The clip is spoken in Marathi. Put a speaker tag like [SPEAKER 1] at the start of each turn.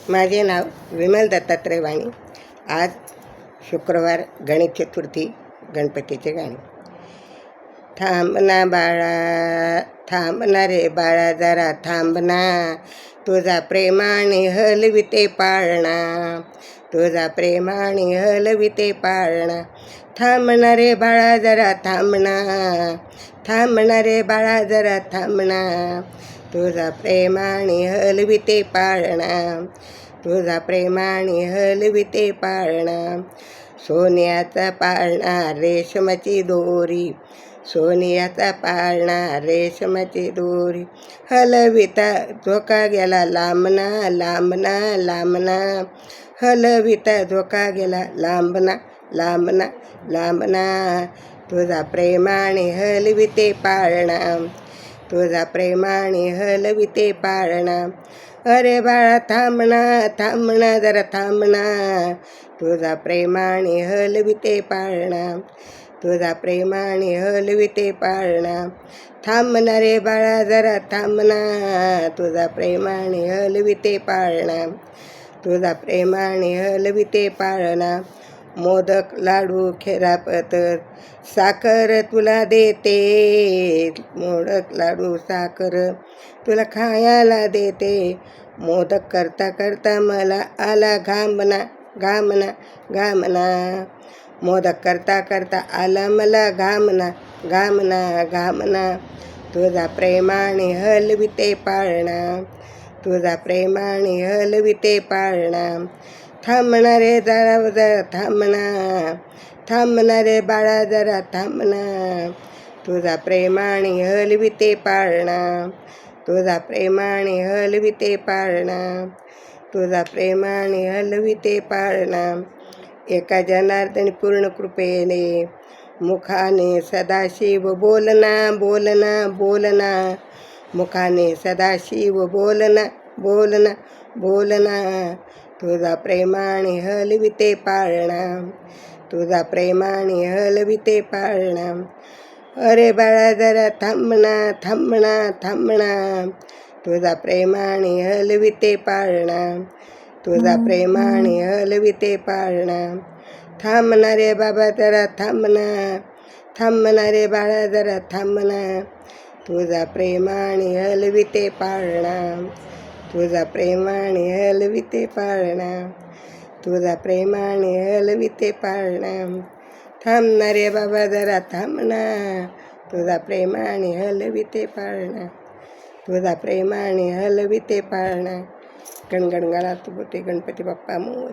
[SPEAKER 1] माझे नाव विमल दत्तात्रय वाणी. आज शुक्रवार, गणेश चतुर्थी, गणपतीचे गाणे. थांबना बाळा, थांबना रे बाळा, जरा थांबना, तुझा प्रेमाने हलविते पाळणा, तुझा प्रेमाने हलविते पाळणा. थांबना रे बाळा, जरा थांबना, थांबना रे बाळा, जरा थांबना, तुझा प्रेमाने हलविते पाळणा, तुझा प्रेमाने हलविते पाळणा. सोन्याचा पाळणा रेशमाची दोरी, सोन्याचा पाळणा रेशमाची दोरी, हलविता झोका गेला लांबना, लांबना, लांबना, हलविता झोका गेला लांबना, लांबना, लांबना, तुझा प्रेमाने हलविते पाळणा, तुझा प्रेमाने हलविते पाळणा. अरे बाळा थांबना, थांबना, जरा थांबना, तुझा प्रेमाने हलविते पाळणा, तुझा प्रेमाने हलविते पाळणा. थांबना रे बाळा, जरा थांबना, तुझा प्रेमाने हलविते पाळणा, तुझा प्रेमाने हलविते पाळणा. मोदक लाडू खेरापतर साखर तुला देते, मोदक लाडू साखर तुला खायला देते. मोदक करता करता मला आला घामना, घामना, घामना, मोदक करता करता आला मला घामना, घामना, घामना, तुझा प्रेमाने हलविते पाळणा, तुझा प्रेमाने हलविते पाळणा. थांबना रे जरा जरा थांबना, थांबना रे बाळा, जरा थांबना, तुझा प्रेमाने हलविते पाळणा, तुझा प्रेमाने हलविते पाळणा, तुझा प्रेमाने हलविते पाळणा. एका जनार्दनी पूर्ण कृपेने मुखाने सदाशिव बोलना, बोलना, बोलना, मुखाने सदाशिव बोलना, बोलना, बोलना, तुझा प्रेमाने हलविते पाळणा, तुझा प्रेमाने हलविते पाळणा. अरे बाळा जरा थांबना, थांबना, थांबना, तुझा प्रेमाने हलविते पाळणा, तुझा प्रेमाने हलविते पाळणा. थांबना रे बाबा जरा थांबना, थांबना रे बाळा जरा थांबना, तुझा प्रेमाने हलविते पाळणा, तुझा प्रेमाने हलविते पाळणा, तुझा प्रेमाने हलविते पाळणा. थांबना रे बाबा जरा थांबना, तुझा प्रेमाने हलविते पाळणा, तुझा प्रेमाने हलविते पाळणा. गणगण गणात बोटे गणपती बाप्पा मोरया.